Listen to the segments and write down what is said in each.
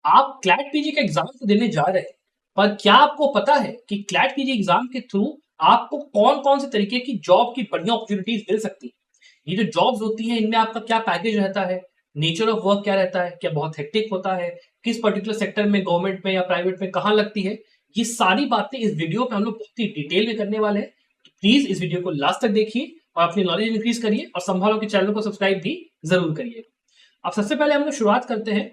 आप CLAT PG का exam तो देने जा रहे हैं, पर क्या आपको पता है कि क्लैट पीजी एग्जाम के थ्रू आपको कौन कौन से तरीके की जॉब की बढ़िया अपॉर्चुनिटीज मिल सकती है। ये जो जॉब्स होती हैं इनमें आपका क्या पैकेज रहता है, नेचर ऑफ वर्क क्या रहता है, क्या बहुत हेक्टिक होता है, किस पर्टिकुलर सेक्टर में, गवर्नमेंट में या प्राइवेट में कहाँ लगती है, ये सारी बातें इस वीडियो पे हम लोग बहुत ही डिटेल में करने वाले हैं। तो प्लीज इस वीडियो को लास्ट तक देखिए और अपनी नॉलेज इंक्रीज करिए और संभालो के चैनल को सब्सक्राइब भी जरूर करिए। अब सबसे पहले हम लोग शुरुआत करते हैं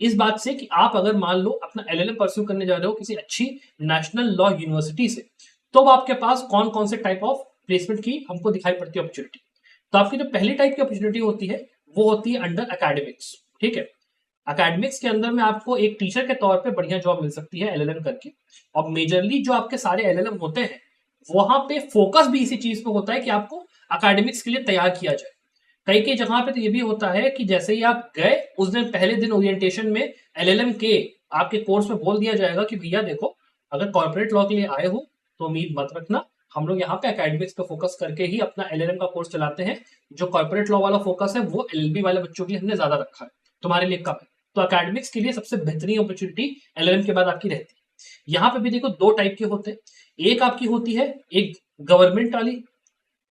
इस बात से कि आप अगर मान लो अपना एलएलएम परस्यू करने जा रहे हो किसी अच्छी नेशनल लॉ यूनिवर्सिटी से, तो अब आपके पास कौन कौन से टाइप ऑफ प्लेसमेंट की हमको दिखाई पड़ती है अपॉर्चुनिटी। तो आपकी जो पहली टाइप की अपॉर्चुनिटी होती है वो होती है अंडर एकेडमिक्स। ठीक है, एकेडमिक्स के अंदर में आपको एक टीचर के तौर पे बढ़िया जॉब मिल सकती है एलएलएम करके। और मेजरली जो आपके सारे एलएलएम होते हैं वहां पे फोकस भी इसी चीज पे होता है कि आपको एकेडमिक्स के लिए तैयार किया जाए। कई कई जगह पे तो ये भी होता है कि जैसे ही आप गए उस दिन पहले दिन ओरिएंटेशन में एलएलएम के आपके कोर्स में बोल दिया जाएगा कि भैया देखो, अगर कॉर्पोरेट लॉ के लिए आए हो तो उम्मीद मत रखना, हम लोग यहाँ पे एकेडमिक्स पे फोकस करके ही अपना एलएलएम का कोर्स चलाते हैं। जो कॉर्पोरेट लॉ वाला फोकस है वो एलएलबी वाले बच्चों के लिए हमने ज्यादा रखा है, तुम्हारे लिए कम है। तो एकेडमिक्स के लिए सबसे बेहतरीन अपॉर्चुनिटी एलएलएम के बाद आपकी रहती है। यहाँ पे भी देखो दो टाइप के होते हैं। एक आपकी होती है एक गवर्नमेंट वाली।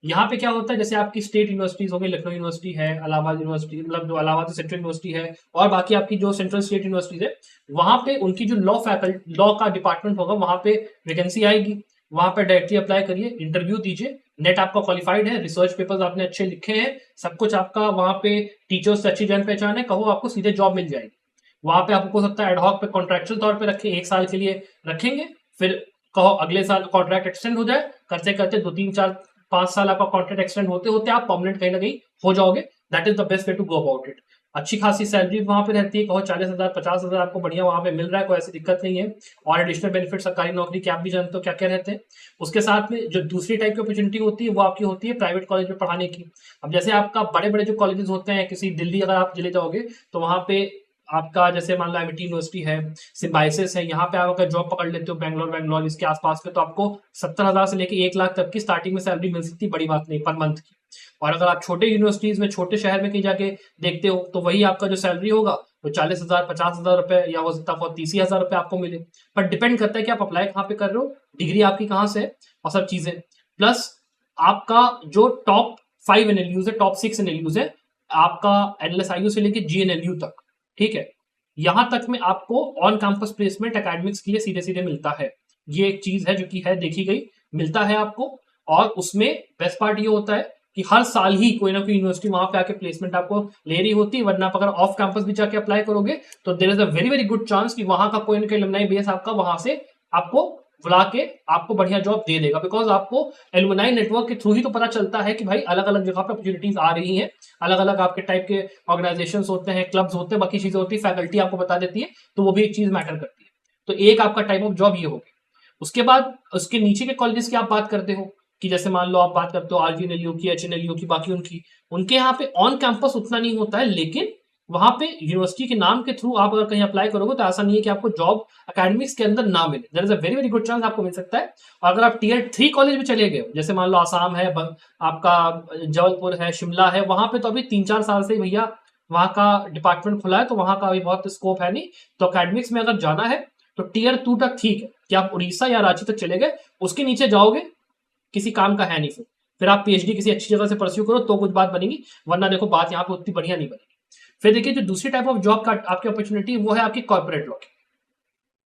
यहाँ पे क्या होता है, जैसे आपकी स्टेट यूनिवर्सिटीज हो गई, लखनऊ यूनिवर्सिटी है, इलाहाबाद यूनिवर्सिटी, मतलब जो इलाहाबाद सेंट्रल यूनिवर्सिटी है, और बाकी आपकी जो सेंट्रल स्टेट यूनिवर्सिटीज है, वहां पे उनकी जो लॉ का डिपार्टमेंट होगा वहां पे वैकेंसी आएगी। वहां पे डायरेक्टली अप्लाई करिए, इंटरव्यू दीजिए, नेट आपका क्वालिफाइड है, रिसर्च पेपर्स आपने अच्छे लिखे हैं, सब कुछ आपका वहां पे टीचर्स से अच्छी जान पहचान है, कहो आपको सीधे जॉब मिल जाएगी। वहां पे आपको हो सकता है एडहॉक पे कॉन्ट्रेक्चुअल तौर पे रखे, 1 साल के लिए रखेंगे, फिर कहो अगले साल कॉन्ट्रैक्ट एक्सटेंड हो जाए, करते करते 2 3 4 5 साल आपका कॉन्ट्रैक्ट एक्सटेंड होते होते आप परमानेंट कहीं ना कहीं हो जाओगे। That is the best way to go about it. अच्छी खासी सैलरी वहां पे रहती है, कहो 40,000 50,000 आपको बढ़िया वहां पे मिल रहा है, कोई ऐसी दिक्कत नहीं है। और एडिशनल बेनिफिट सरकारी नौकरी के आप भी जानते हो क्या क्या रहते हैं। उसके साथ में जो दूसरी टाइप की अपॉर्चुनिटी होती है वो आपकी होती है प्राइवेट कॉलेज में पढ़ाने की। अब जैसे आपका बड़े बड़े जो कॉलेजेस होते हैं, किसी दिल्ली अगर आप चले जाओगे तो वहां पे आपका जैसे मान लो एमिटी यूनिवर्सिटी है, सिम्बाइसिस है, यहाँ पे आप अगर जॉब पकड़ लेते हो बैंगलोर बैंगलोर इसके आसपास में, तो आपको 70,000 से लेकर 1 लाख तक की स्टार्टिंग में सैलरी मिल सकती है, बड़ी बात नहीं, पर मंथ की। और अगर आप छोटे यूनिवर्सिटीज में छोटे शहर में कहीं जाके देखते हो तो वही आपका जो सैलरी होगा वो 40,000 50,000 रुपए या हो सकता है 30,000 रुपए आपको मिले। पर डिपेंड करता है कि आप अप्लाई कहाँ पे कर रहे हो, डिग्री आपकी कहाँ से है, और सब चीजें। प्लस आपका जो टॉप 5 एनएलयूज है, टॉप 6 एनएलयूज है, आपका एनएलएसआईयू से लेके जीएनएलयू तक, ठीक है, यहां तक में आपको ऑन कैंपस प्लेसमेंट एकेडमिक्स के लिए सीधे सीधे मिलता है। ये एक चीज है जो कि है देखी गई, मिलता है आपको। और उसमें बेस्ट पार्ट ये होता है कि हर साल ही कोई ना कोई यूनिवर्सिटी वहां पे आके प्लेसमेंट आपको ले रही होती है, वरना आप अगर ऑफ कैंपस भी जाके अप्लाई करोगे तो there is a very very good chance कि वहां का कोई ना कोई एलुमनाई बेस आपका वहां से आपको बुला के आपको बढ़िया जॉब दे देगा। बिकॉज आपको एलुमनाई नेटवर्क के थ्रू ही तो पता चलता है कि भाई अलग अलग जगह पे अपॉर्चुनिटीज आ रही हैं, अलग अलग आपके टाइप के ऑर्गेनाइजेशन होते हैं, क्लब्स होते हैं, बाकी चीजें होती है, फैकल्टी आपको बता देती है, तो वो भी एक चीज मैटर करती है। तो एक आपका टाइप ऑफ जॉब ये होगी। उसके बाद उसके नीचे के कॉलेजेस की आप बात करते हो कि जैसे मान लो आप बात करते हो आरजीएनएलयू की, एचएनएलयू की, बाकी उनकी, उनके यहाँ पे ऑन कैंपस उतना नहीं होता है, लेकिन वहां पे यूनिवर्सिटी के नाम के थ्रू आप अगर कहीं अप्लाई करोगे तो ऐसा नहीं है कि आपको जॉब एकेडमिक्स के अंदर ना मिले, there is a very very good chance आपको मिल सकता है। और अगर आप टियर 3 कॉलेज में चले गए, जैसे मान लो आसाम है, आपका जबलपुर है, शिमला है, वहां पे तो अभी 3 4 साल से भैया वहां का डिपार्टमेंट खुला है, तो वहां का अभी बहुत स्कोप है नहीं। तो एकेडमिक्स में अगर जाना है तो टियर 2 तक ठीक है कि आप उड़ीसा या रांची तक चले गए, उसके नीचे जाओगे किसी काम का है नहीं। फिर आप पीएचडी किसी अच्छी जगह से परस्यू करो तो कुछ बात बनेगी, वरना देखो बात यहाँ पे उतनी बढ़िया नहीं बनेगी। फिर देखिए जो दूसरी टाइप ऑफ जॉब का आपकी अपॉर्चुनिटी वो है आपकी कॉर्पोरेट लॉ की।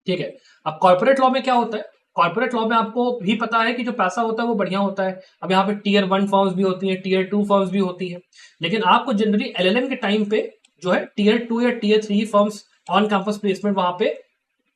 ठीक है, अब कॉर्पोरेट लॉ में क्या होता है, कॉर्पोरेट लॉ में आपको भी पता है कि जो पैसा होता है वो बढ़िया होता है। अब यहाँ पे टियर 1 फर्म्स भी होती है, टियर 2 फर्म्स भी होती है, लेकिन आपको जनरली एलएलएम के टाइम पे जो है टियर 2 या tier 3 firms on campus placement वहां पे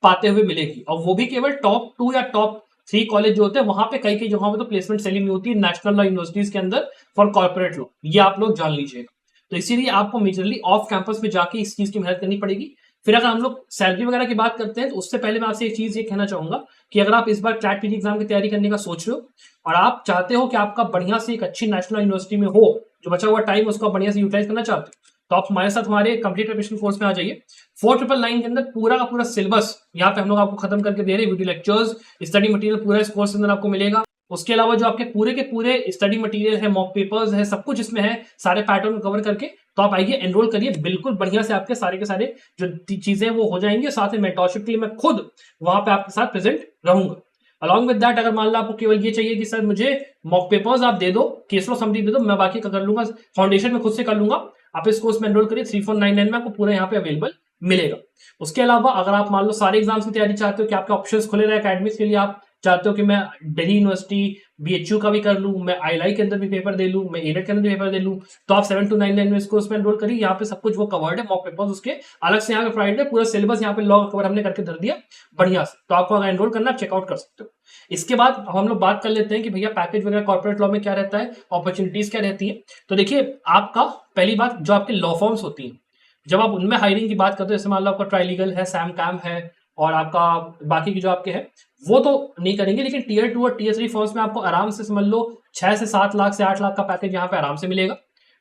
पाते हुए मिलेगी, और वो भी केवल टॉप 2 या टॉप 3 कॉलेज जो होते हैं वहां पे। कई कई जगहों पे तो प्लेसमेंट सेलिंग होती है नेशनल लॉ यूनिवर्सिटीज के अंदर फॉर कॉर्पोरेट लॉ, ये आप लोग जान लीजिएगा। तो इसीलिए आपको मेजरली ऑफ कैंपस में जाके इस चीज की मेहनत करनी पड़ेगी। फिर अगर हम लोग सैलरी वगैरह की बात करते हैं तो उससे पहले मैं आपसे एक चीज ये कहना चाहूंगा कि अगर आप इस बार क्लैट पीजी एग्जाम की तैयारी करने का सोच रहे हो और आप चाहते हो कि आपका बढ़िया से एक अच्छी नेशनल यूनिवर्सिटी में हो, जो बचा हुआ टाइम उसको बढ़िया से यूटिलाइज करना चाहते हो, तो आप हमारे साथ हमारे कंप्लीट प्रिपरेशन कोर्स में आ जाइए। 4999 के अंदर पूरा का पूरा सिलेबस यहाँ पे हम लोग आपको खत्म करके दे रहे हैं, वीडियो लेक्चर्स, स्टडी मटेरियल पूरा इस कोर्स के अंदर आपको मिलेगा। उसके अलावा जो आपके पूरे के पूरे स्टडी मटेरियल है, मॉक पेपर्स है, सब कुछ इसमें है, सारे पैटर्न कवर करके। तो आप आइए, एनरोल करिए, बिल्कुल बढ़िया से आपके सारे के सारे जो चीजें वो हो जाएंगे। साथ में मेंटरशिप के लिए मैं खुद वहां पे आपके साथ प्रेजेंट रहूंगा। अलॉन्ग विद दैट, अगर मान लो आपको केवल ये चाहिए कि सर मुझे मॉक पेपर्स आप दे दो, केस लो समरी दे दो, मैं बाकी का कर लूंगा, फाउंडेशन में खुद से कर लूंगा, आप इस कोर्स में एनरोल करिए। 3499 में आपको पूरा यहाँ पे अवेलेबल मिलेगा। उसके अलावा अगर आप मान लो सारे एग्जाम्स की तैयारी चाहते हो कि आपके ऑप्शंस खुले रहे एकेडमिक्स के लिए, आप चाहते हो कि मैं दिल्ली यूनिवर्सिटी बीएचयू का भी कर लूं, मैं आईएलआई के अंदर भी पेपर दे लूं, मैं एडेड के अंदर भी पेपर दे लूं, तो आप 7299 में इस कोर्स में एनरोल करिए। यहाँ पे सब कुछ वो कवर्ड है, मॉक पेपर्स उसके अलग से यहाँ पे प्रोवाइड है, पूरा सिलेबस यहाँ पे लॉ कवर हमने करके धर दिया बढ़िया से। तो आपको अगर एनरोल करना, आप चेकआउट कर सकते हो। इसके बाद हम लोग बात कर लेते हैं कि भैया पैकेज वगैरह कॉर्पोरेट लॉ में क्या रहता है, अपॉर्चुनिटीज क्या रहती है। तो देखिए, आपका पहली बात, जो आपके लॉ फॉर्म्स होती हैं, जब आप उनमें हायरिंग की बात करते हो, जैसे मान लो आपका ट्राइलीगल है, सैम कैम है, और आपका बाकी की जो आपके हैं वो तो नहीं करेंगे, लेकिन टीयर 2 और टीयर 3 फर्म्स में आपको आराम से समझ लो 6 से 7 लाख से 8 लाख का पैकेज यहाँ पे आराम से मिलेगा,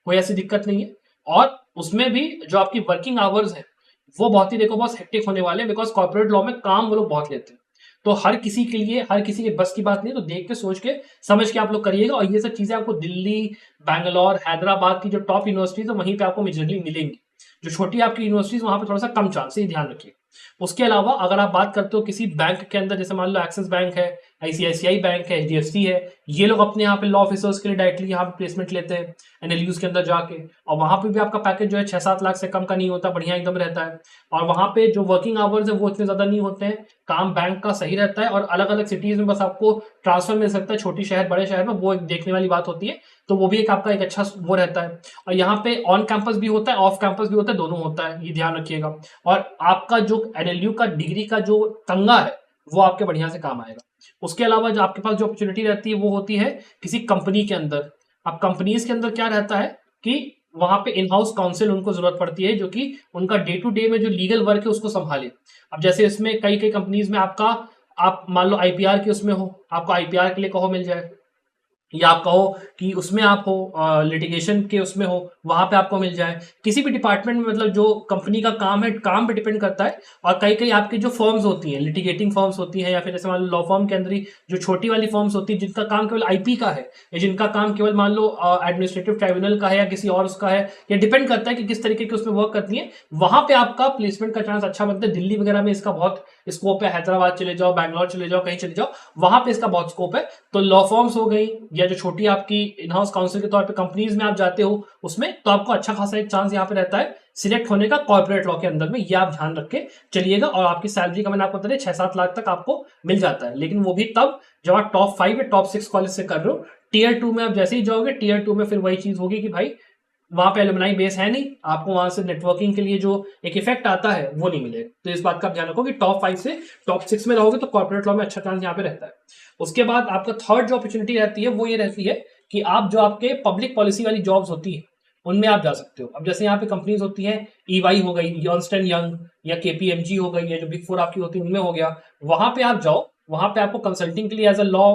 कोई ऐसी दिक्कत नहीं है। और उसमें भी जो आपकी वर्किंग आवर्स है वो बहुत ही देखो बहुत हेक्टिक होने वाले हैं, बिकॉज कॉर्पोरेट लॉ में काम वो लोग बहुत लेते हैं। तो हर किसी के लिए, हर किसी के बस की बात नहीं, तो देख के सोच के समझ के आप लोग करिएगा। और ये सब चीजें आपको दिल्ली, बैंगलोर, हैदराबाद की जो टॉप यूनिवर्सिटीज है वहीं पे आपको मेजरली मिलेंगी। जो छोटी आपकी यूनिवर्सिटीज वहां पे थोड़ा सा कम चांस है, ध्यान रखिए। उसके अलावा अगर आप बात करते हो किसी बैंक के अंदर, जैसे मान लो एक्सिस बैंक है, आईसीआईसीआई बैंक है, एचडीएफसी है, ये लोग अपने यहाँ पे लॉ ऑफिसर्स के लिए डायरेक्टली यहाँ पे प्लेसमेंट लेते हैं एनएलयूज के अंदर जाके, और वहां पे भी आपका पैकेज जो है 6-7 लाख से कम का नहीं होता, बढ़िया एकदम रहता है। और वहां पे जो वर्किंग आवर्स है वो इतने ज्यादा नहीं होते हैं, काम बैंक का सही रहता है, और अलग अलग सिटीज में बस आपको ट्रांसफर मिल सकता है, छोटी शहर बड़े शहर में, वो एक देखने वाली बात होती है। तो वो भी एक आपका एक अच्छा वो रहता है। और यहाँ पे ऑन कैंपस भी होता है, ऑफ कैंपस भी होता है, दोनों होता है, ये ध्यान रखिएगा। और आपका जो एनएलयू का डिग्री का जो तंगा है वो आपके बढ़िया से काम आएगा। उसके अलावा जो आपके पास जो अपॉर्चुनिटी रहती है वो होती है किसी कंपनी के अंदर। अब कंपनीज के अंदर क्या रहता है कि वहां पे इन हाउस काउंसिल उनको जरूरत पड़ती है, जो कि उनका डे टू डे में जो लीगल वर्क है उसको संभाले। अब जैसे इसमें कई कई कंपनीज में आपका, आप मान लो आईपीआर के उसमें हो, आपको आईपीआर के लिए कहो मिल जाए, या आप कहो कि उसमें आप हो लिटिगेशन के उसमें हो, वहां पे आपको मिल जाए। किसी भी डिपार्टमेंट में, मतलब जो कंपनी का काम है, काम पे डिपेंड करता है। और कई कई आपकी जो फर्म्स होती हैं, लिटिगेटिंग फर्म्स होती हैं, या फिर जैसे मान लो लॉ फर्म के अंदर ही जो छोटी वाली फर्म्स होती है, जिनका काम केवल आईपी का है, या जिनका काम केवल मान लो एडमिनिस्ट्रेटिव ट्राइब्यूनल का है, या किसी और उसका है, या डिपेंड करता है कि किस तरीके की उसमें वर्क करती है, वहां पे आपका प्लेसमेंट का चांस अच्छा बनता है। दिल्ली वगैरह में इसका बहुत स्कोप है, हैदराबाद चले जाओ, बैंगलोर चले जाओ, कहीं चले जाओ, वहां पे इसका बहुत स्कोप है। तो लॉ फर्म्स हो गई, या जो छोटी आपकी इन हाउस काउंसिल के तौर पे कंपनीज में आप जाते हो उसमें, तो आपको अच्छा खासा एक चांस यहाँ पे रहता है सिलेक्ट होने का कॉर्पोरेट लॉ के अंदर में। ये आप ध्यान रख के चलिएगा। और आपकी सैलरी का मैंने आपको बता 6-7 लाख तक आपको मिल जाता है, लेकिन वो भी तब जब आप टॉप 5 या टॉप 6 कॉलेज से कर रहे हो। टीयर 2 में आप जैसे ही जाओगे, टीयर 2 में फिर वही चीज होगी कि भाई वहां पे एलुमनाई बेस है नहीं, आपको वहां से नेटवर्किंग के लिए जो एक इफेक्ट आता है वो नहीं मिलेगा। तो इस बात का ध्यान रखो कि टॉप 5 से टॉप 6 में रहोगे तो कॉर्पोरेट लॉ में अच्छा चांस यहाँ पे रहता है। उसके बाद आपका थर्ड जो अपॉर्चुनिटी रहती है वो ये रहती है कि आप जो आपके पब्लिक पॉलिसी वाली जॉब्स होती है उनमें आप जा सकते हो। अब जैसे यहाँ पे कंपनीज होती हैं, ईवाई हो गई, अर्न्स्ट एंड यंग, या केपीएमजी हो गई, या जो बिग 4 आपकी होती है उनमें हो गया, वहां पे आप जाओ। वहां पे आपको कंसल्टिंग के लिए एज अ लॉ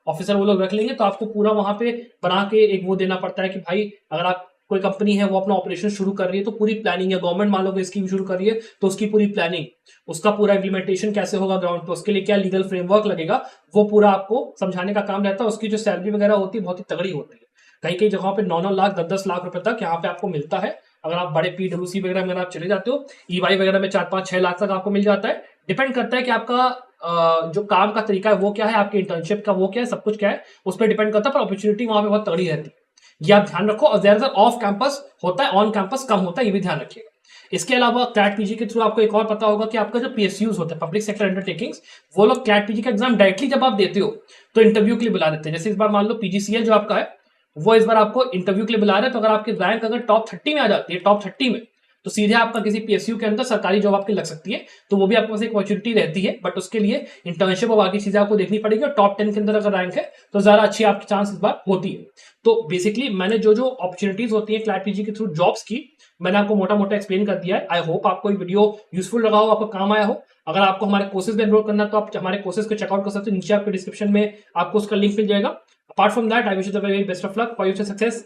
ऑफिसर वो लोग रख लेंगे, तो आपको पूरा वहां पे बना के एक वो देना पड़ता है कि भाई अगर आप कोई कंपनी है वो अपना ऑपरेशन शुरू कर रही है तो पूरी प्लानिंग, या गवर्नमेंट मान लो कोई स्कीम शुरू कर रही है तो उसकी पूरी प्लानिंग, उसका पूरा इम्प्लीमेंटेशन कैसे होगा ग्राउंड पे, उसके लिए क्या लीगल फ्रेमवर्क लगेगा, वो पूरा आपको समझाने का काम रहता है। उसकी जो सैलरी वगैरह होती है बहुत ही तगड़ी होती है। कई कई जगहों पे 9-9 लाख 10-10 लाख रुपए तक यहाँ पे आपको मिलता है। अगर आप बड़े पीडब्ल्यूसी वगैरह में आप चले जाते हो, ईवाई वगैरह में 4-5-6 लाख तक आपको मिल जाता है। डिपेंड करता है कि आपका जो काम का तरीका है वो क्या है, आपके इंटर्नशिप का वो क्या है, सब कुछ क्या है, उस पर डिपेंड करता है। पर अपॉर्चुनिटी वहां पे बहुत तगड़ी रहती है, ये आप ध्यान रखो। और ज्यादातर ऑफ कैंपस होता है, ऑन कैंपस कम होता है, ये भी ध्यान रखिएगा। इसके अलावा क्लैट पीजी के थ्रू आपको एक और पता होगा कि आपका जो पीएसयूज होता है, पब्लिक सेक्टर अंडरटेकिंग्स, वो लोग क्लैट पीजी का एग्जाम डायरेक्टली जब आप देते हो तो इंटरव्यू के लिए बुला देते हैं। जैसे इस बार मान लो पीजीसीएल जो आपका है वो इस बार आपको इंटरव्यू के लिए बुला रहे हैं, तो अगर आपकी रैंक अगर टॉप 30 में आ जाती है, टॉप 30 में, तो सीधे आपका किसी पीएसयू के अंदर सरकारी जॉब आपकी लग सकती है। तो वो भी आपके पास एक अपॉर्चुनिटी रहती है, बट उसके लिए इंटर्नशिप और बाकी चीजें आपको देखनी पड़ेगी। और टॉप 10 के अंदर अगर रैंक है तो ज्यादा अच्छी आपकी चांस इस बार होती है। तो बेसिकली मैंने जो जो अपॉर्चुनिटीज होती है क्लैट पीजी के थ्रू जॉब्स की, मैंने आपको मोटा मोटा एक्सप्लेन कर दिया है। आई होप आपको ये वीडियो यूजफुल लगा हो, आपको काम आया हो। अगर आपको हमारे कोर्सेज में एनरोल करना है तो आप हमारे कोर्सेज को चेकआउट कर सकते हो, नीचे आपके डिस्क्रिप्शन में आपको उसका लिंक मिल जाएगा। Apart from that, I wish you the very best of luck for your success.